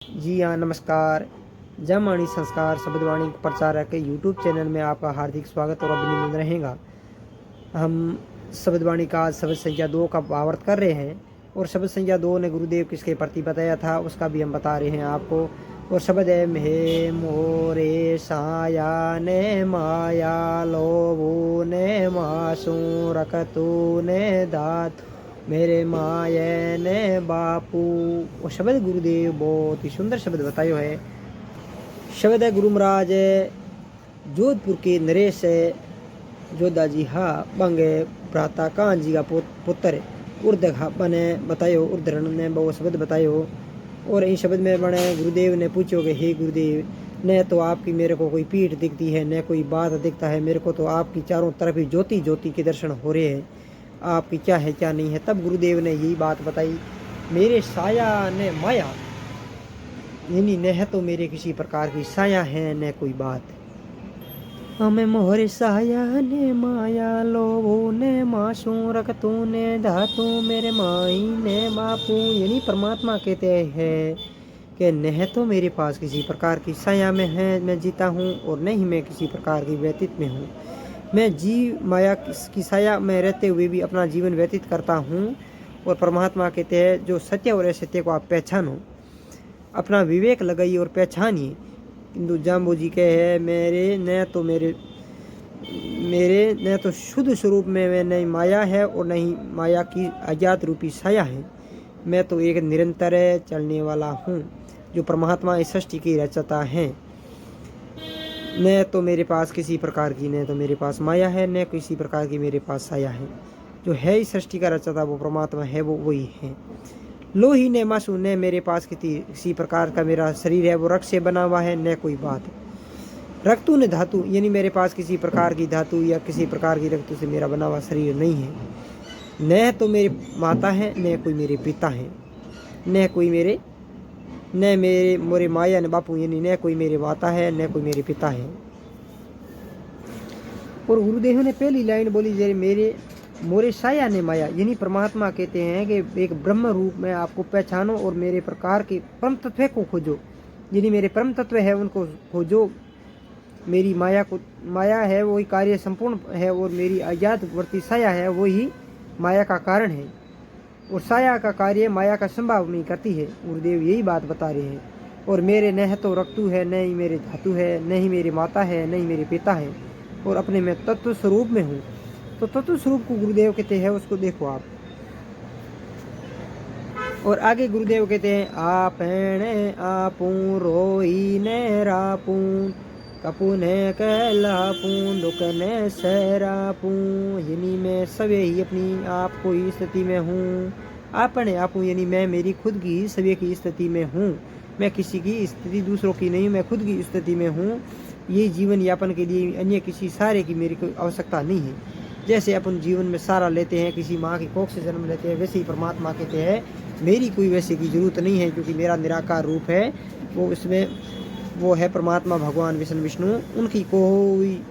जी हाँ, नमस्कार। जयमाणी संस्कार शब्दवाणी प्रचारक के यूट्यूब चैनल में आपका हार्दिक स्वागत और अभिनंदन रहेगा। हम शब्दवाणी का शब्द संख्या 2 का भावार्थ कर रहे हैं और शब्द संख्या 2 ने गुरुदेव किसके प्रति बताया था उसका भी हम बता रहे हैं आपको। और शब्द है हे मोरे साया ने माया लोभो ने मासू रकतू ने दात मेरे माये ने बापू। वो शब्द गुरुदेव बहुत ही सुंदर शब्द बतायो है। शब्द है गुरु महाराज जोधपुर के नरेश जोधा जी हा बंगे भ्राता कान जी का पुत्र उर्दघा बने बतायो। उर्धरण ने वो शब्द बतायो और इन शब्द में बने गुरुदेव ने पूछो कि हे गुरुदेव, न तो आपकी मेरे को कोई पीठ दिखती है न कोई बात दिखता है, मेरे को तो आपकी चारों तरफ ही ज्योति ज्योति के दर्शन हो रहे हैं, आपकी क्या है क्या नहीं है। तब गुरुदेव ने यही बात बताई, मेरे साया ने माया, यानी न है तो मेरे किसी प्रकार की साया है न कोई बात। हमें मोहरे साया ने माया लोभो ने मासू रखतू ने धातु मेरे माई ने बापू। यानी परमात्मा कहते हैं कि न तो मेरे पास किसी प्रकार की साया में है मैं जीता हूँ और न ही मैं किसी प्रकार की व्यतीत में हूँ। मैं जीव माया की साया में रहते हुए भी अपना जीवन व्यतीत करता हूँ। और परमात्मा कहते हैं जो सत्य और असत्य को आप पहचानो, अपना विवेक लगाइए और पहचानिए। किंतु जाम्बू जी कहे मेरे न तो शुद्ध स्वरूप में नहीं माया है और नहीं माया की अज्ञात रूपी साया है। मैं तो एक निरंतर चलने वाला हूँ जो परमात्मा इस सृष्टि की रचता है। न तो मेरे पास किसी प्रकार की न तो मेरे पास माया है न किसी प्रकार की मेरे पास साया है। जो है इस सृष्टि का रचता वो परमात्मा है, वो वही है। लोही ने मासू ने मेरे पास किसी प्रकार का मेरा शरीर है वो रक्त से बना हुआ है न कोई बात। रक्तु ने धातु, यानी मेरे पास किसी प्रकार की धातु या किसी प्रकार की रक्तु से मेरा बना हुआ शरीर नहीं है। न तो मेरी माता है न कोई मेरे पिता है, न कोई मेरे माया ने बापू, यानी न कोई मेरे माता है न कोई मेरे पिता है। और गुरुदेव ने पहली लाइन बोली जरे मेरे मोरे साया ने माया, यानी परमात्मा कहते हैं कि एक ब्रह्म रूप में आपको पहचानो और मेरे प्रकार के परम तत्व को खोजो। यानी मेरे परम तत्व है उनको खोजो। मेरी माया है वही कार्य संपूर्ण है और मेरी अज्ञात वर्ती साया है वही माया का कारण है। और साया का कार्य माया का संभाव नहीं करती है। गुरुदेव यही बात बता रहे हैं। और मेरे न तो रक्तु है न ही मेरे धातु है न ही मेरी माता है न ही मेरे पिता है और अपने में तत्व स्वरूप में हूँ। तो तत्व स्वरूप को गुरुदेव कहते हैं, उसको देखो आप। और आगे गुरुदेव कहते हैं आप आपू रोई ने रापू कपू ने कहलापू दुख ने सहरापू। यानी मैं सवे ही अपनी आप को ही स्थिति में हूँ। आपने आपू यानी मैं मेरी खुद की सवे की स्थिति में हूँ। मैं किसी की स्थिति दूसरों की नहीं, मैं खुद की स्थिति में हूँ। ये जीवन यापन के लिए अन्य किसी सारे की मेरी कोई आवश्यकता नहीं है। जैसे अपन जीवन में सारा लेते हैं, किसी माँ की कोख से जन्म लेते हैं, वैसे ही परमात्मा कहते हैं मेरी कोई वैसे की जरूरत नहीं है, क्योंकि मेरा निराकार रूप है वो, इसमें वो है परमात्मा भगवान विष्णु। उनकी कोई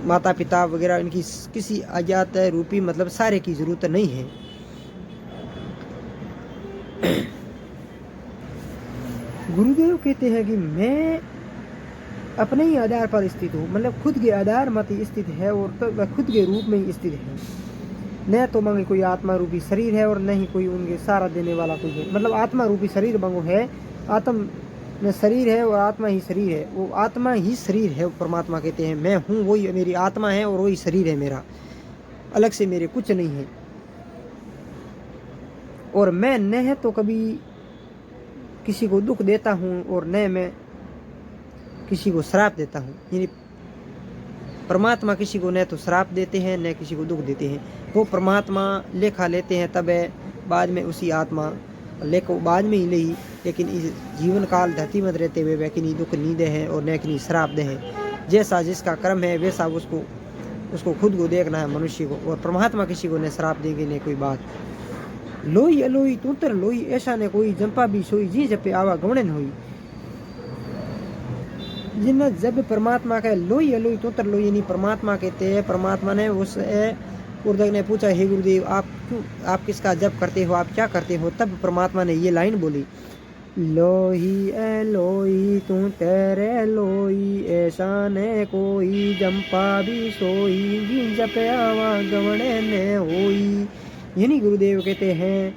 माता पिता वगैरह इनकी किसी अज्ञात रूपी मतलब सारे की जरूरत नहीं है। गुरुदेव कहते हैं कि मैं अपने ही आधार पर स्थित हूँ, मतलब खुद के आधार मत स्थित है और तो खुद के रूप में ही स्थित है। न तो मंगे कोई आत्मा रूपी शरीर है और न ही कोई उनके सारा देने वाला कोई है। मतलब आत्मा रूपी शरीर मंगो है, आत्म में शरीर है और आत्मा ही शरीर है। वो आत्मा ही शरीर है। परमात्मा कहते हैं मैं हूँ, वही मेरी आत्मा है और वही शरीर है मेरा, अलग से मेरे कुछ नहीं है। और मैं न है तो कभी किसी को दुख देता हूँ और न मैं किसी को श्राप देता हूँ। यानी परमात्मा किसी को न तो श्राप देते हैं न किसी को दुख देते हैं। वो परमात्मा लेखा लेते हैं तब बाद में उसी आत्मा लेको बाद में ही ले ही, लेकिन इस जीवन काल धरती में रहते हुए वह किन्हीं दुख नहीं दे हैं और न किन्हीं श्राप दे हैं। जैसा जिसका कर्म है वैसा उसको खुद को देखना है मनुष्य को। और परमात्मा किसी को न श्राप देंगे न कोई बात। लोई अलोई तूतर लोई ऐसा न कोई जंपा भी सोई जी जपे आवा गवणन हुई। जिन जब परमात्मा का लोई अलोई तोतर लोई, यानी परमात्मा कहते हैं परमात्मा ने उस उर्दक ने पूछा हे गुरुदेव आप किसका जप करते हो, आप क्या करते हो। तब परमात्मा ने ये लाइन बोली लोही ए लोही तू तेरे लोही, ऐसा ने कोई जंपा भी सोई, जप आवा गवणे ने होई। यानी गुरुदेव कहते हैं,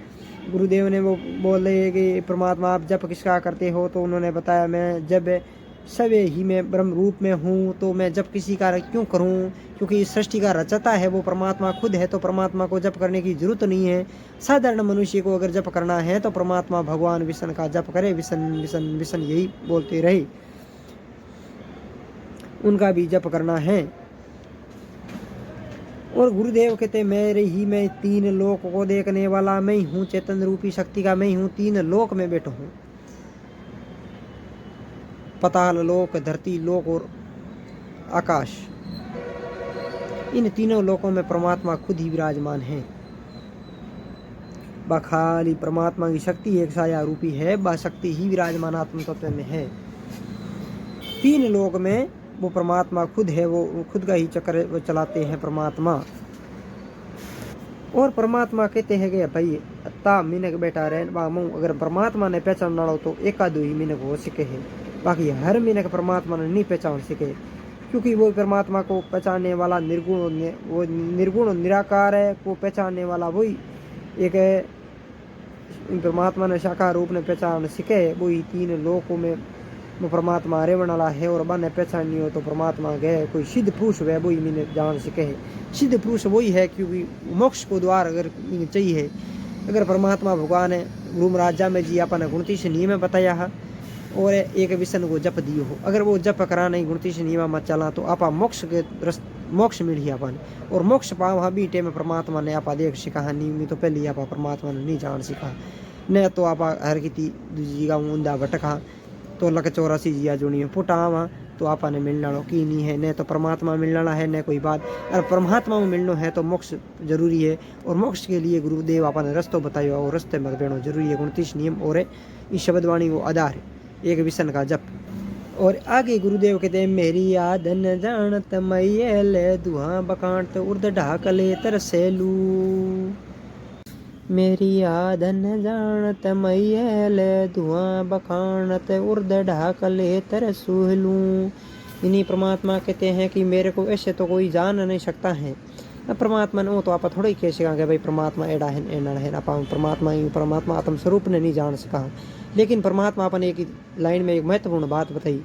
गुरुदेव ने वो बोले कि परमात्मा आप जप किसका करते हो, तो उन्होंने बताया मैं जब सवे ही मैं ब्रह्म रूप में हूँ, तो मैं जप किसी का क्यों करूँ, क्योंकि सृष्टि का रचता है वो परमात्मा खुद है, तो परमात्मा को जप करने की जरूरत नहीं है। साधारण मनुष्य को अगर जप करना है तो परमात्मा भगवान विष्णु का जप करे, विष्णु विष्णु विष्णु यही बोलते रहे, उनका भी जप करना है। और गुरुदेव कहते मेरे ही मैं तीन लोक को देखने वाला मैं ही हूँ, चेतन रूपी शक्ति का मैं ही हूँ, तीन लोक में बैठा हूँ, पताल लोक, धरती लोक और आकाश। इन तीनों लोकों में परमात्मा खुद ही विराजमान है। खाली परमात्मा की शक्ति एक साया रूपी है, वह शक्ति ही विराजमान आत्म तत्व में है। तीन लोक में वो परमात्मा खुद है, वो खुद का ही चक्र वो चलाते हैं परमात्मा। और परमात्मा कहते हैं कि भाई अत्ता मिनक बैठा रहे बामू, अगर परमात्मा ने पहचान डालो तो एकादो ही मिनक हो सके है, बाकी हर मिनक परमात्मा ने नहीं पहचान सके, क्योंकि वो परमात्मा को पहचानने वाला निर्गुण, वो निर्गुण निराकार है, वो पहचानने वाला वही एक परमात्मा ने साकार रूप ने पहचान सके, वही तीन लोकों में वो परमात्मा रेवण वाला है। और बने पहचान नहीं हो तो परमात्मा गए कोई सिद्ध पुरुष वह वही मैंने जान सके है। सिद्ध पुरुष वही है, क्योंकि मोक्ष को द्वार अगर चाहिए, अगर परमात्मा भगवान है रूम राजा में जी अपन 29 नियम बताया है और एक विष्णु को जप दियो हो, अगर वो जप करा नहीं 29 नियम मत चला तो आपा मोक्ष के मोक्ष मिल ही अपन, और मोक्ष पाव भी टेम परमात्मा ने आपा देख सिखा नियम तो पहले आपा परमात्मा ने नहीं जान सिखा, न तो आपा हर की दूजी का ऊंदा भटका तो लक 84 जिया जुनी पुटावा तो आपा ने मिलना की नहीं है, न तो परमात्मा मिलना है न कोई बात। अगर परमात्मा में मिलना है तो मोक्ष जरूरी है, और मोक्ष के लिए गुरुदेव आपा ने रस्तो बताया और रस्ते में बेणो जरूरी है। 29 नियम और इस शब्दवाणी वो आधार है, एक विष्णु का जप। और आगे गुरुदेव कहते हैं मेरी आदन जानत मैयल दुहा बकांत उर्द ढाकले तरसेलू, मेरी आदन जानत मैयल धुआं बखानत उर्द ढाकले तरसूलू। इन्हीं परमात्मा कहते हैं कि मेरे को ऐसे तो कोई जान नहीं सकता है। परमात्मा ने वो तो आप थोड़ा ही कह सका भाई परमात्मा एड़ा है एना है, आप परमात्मा ही परमात्मा आत्म स्वरूप ने नहीं जान सका। लेकिन परमात्मा अपने एक लाइन में एक महत्वपूर्ण बात बताई,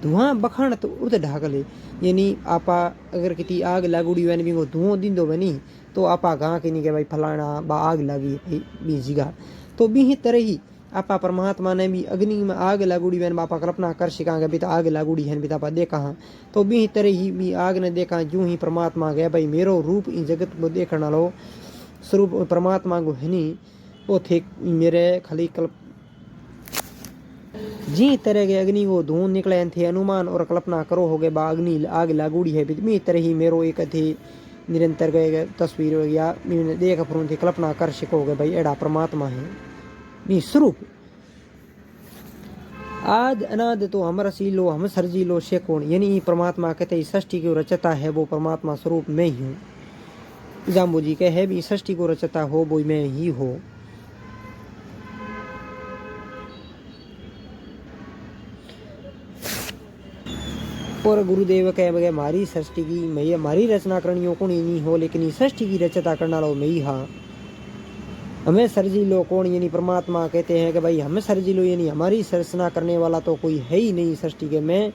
धुआं बखान तो उर्द ढाकले, यानी आपा अगर किसी आग लागूड़ी वैन भी वो धुआं दिन दो बनी तो आपा गाँ के नहीं के भाई फलाना बा आग लगी भाई बीजीगा, तो भी तरह ही आपा परमात्मा ने भी अग्नि में आग लागूड़ी वैन बापा कल्पना कर सिखांगे भी तो आग लागूड़ी है भी आपा देखा हाँ, तो भी तरह ही भी आग ने देखा यूं ही परमात्मा गया भाई मेरो रूप इन जगत को देखना लो स्वरूप परमात्मा को है नहीं वो थे मेरे खाली कल्प जी तरह के अग्नि को धुआं निकले थे अनुमान और कल्पना करो हो गए बा अग्नि आग लागूड़ी है भी तरह ही मेरो एक थे निरंतर गए तस्वीर या देख फरून थी कल्पना कर सकोगे भाई एड़ा परमात्मा है नहीं स्वरूप आद अनाद तो हम रसीलो हम सर्जीलो से कौन, यानी परमात्मा कहते सृष्टि को रचता है वो परमात्मा स्वरूप में ही हूँ। जाम्बू जी कहे भी सृष्टि को रचता हो वो मैं ही हो। और गुरुदेव कह बगे हमारी सृष्टि की मैं हमारी रचना करनी को नहीं हो, लेकिन सृष्टि की रचना करना लो मैं ही हाँ। हमें सर्जी लो कौन, यानी परमात्मा कहते हैं कि भाई हमें सर्जी लो, यानी हमारी रचना करने वाला तो कोई है ही नहीं सृष्टि के। मैं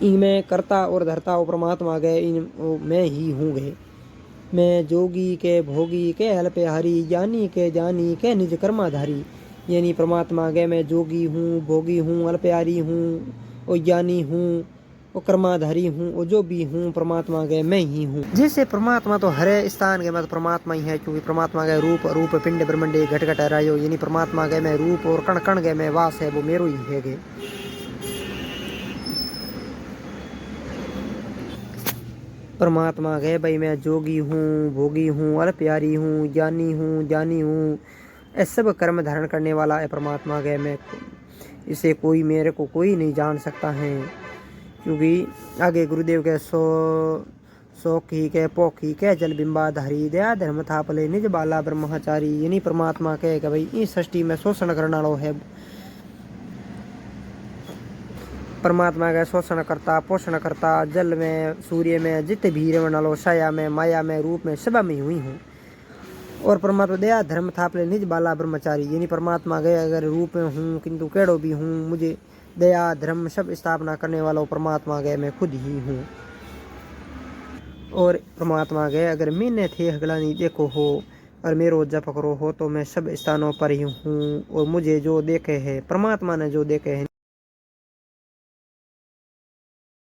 इनमें करता और धरता और परमात्मा गए इन मैं ही हूँ गए। मैं जोगी के भोगी के अल्पहारी ज्ञानी के जानी के निज कर्माधारी, यानी परमात्मा गए मैं जोगी हूँ भोगी हूँ अल्पहारी हूँ और ज्ञानी हूँ और कर्माधारी हूँ और जो भी हूँ परमात्मा गए मैं ही हूँ। जैसे परमात्मा तो हर स्थान के बाद परमात्मा ही है, क्योंकि परमात्मा गए रूप रूप पिंड ब्रह्मंडे घट घट रायो, यानी परमात्मा गए मैं रूप और कण कण गए मैं वास है वो मेरो ही है गए। परमात्मा गए भाई मैं जोगी हूँ भोगी हूँ अल्पहारी हूँ ज्ञानी हूँ जानी हूँ, ऐसे सब कर्म धारण करने वाला है परमात्मा गए मैं, इसे कोई मेरे को कोई नहीं जान सकता है। क्योंकि आगे गुरुदेव के सौखी के पोखी के जल बिंबा धारी दया धर्म था पले निज बाला ब्रह्मचारी। यानी परमात्मा कहे कि भाई इस सृष्टि में शोषण करने वालों है, परमात्मा का शोषण करता पोषण करता, जल में सूर्य में जितने भी रहने वालों, छाया में माया में रूप में सब में हुई हूँ। और परमात्मा दया धर्म था पले निज बाला ब्रह्मचारी। यानी परमात्मा गए अगर रूप में हूँ किंतु केड़ो भी हूँ, मुझे दया धर्म सब स्थापना करने वालों परमात्मा गए मैं खुद ही हूँ। और परमात्मा गए अगर मैंने थे हगलानी देखो हो और मेरो जप करो हो तो मैं सब स्थानों पर ही हूँ। और मुझे जो देखे है परमात्मा ने जो देखे है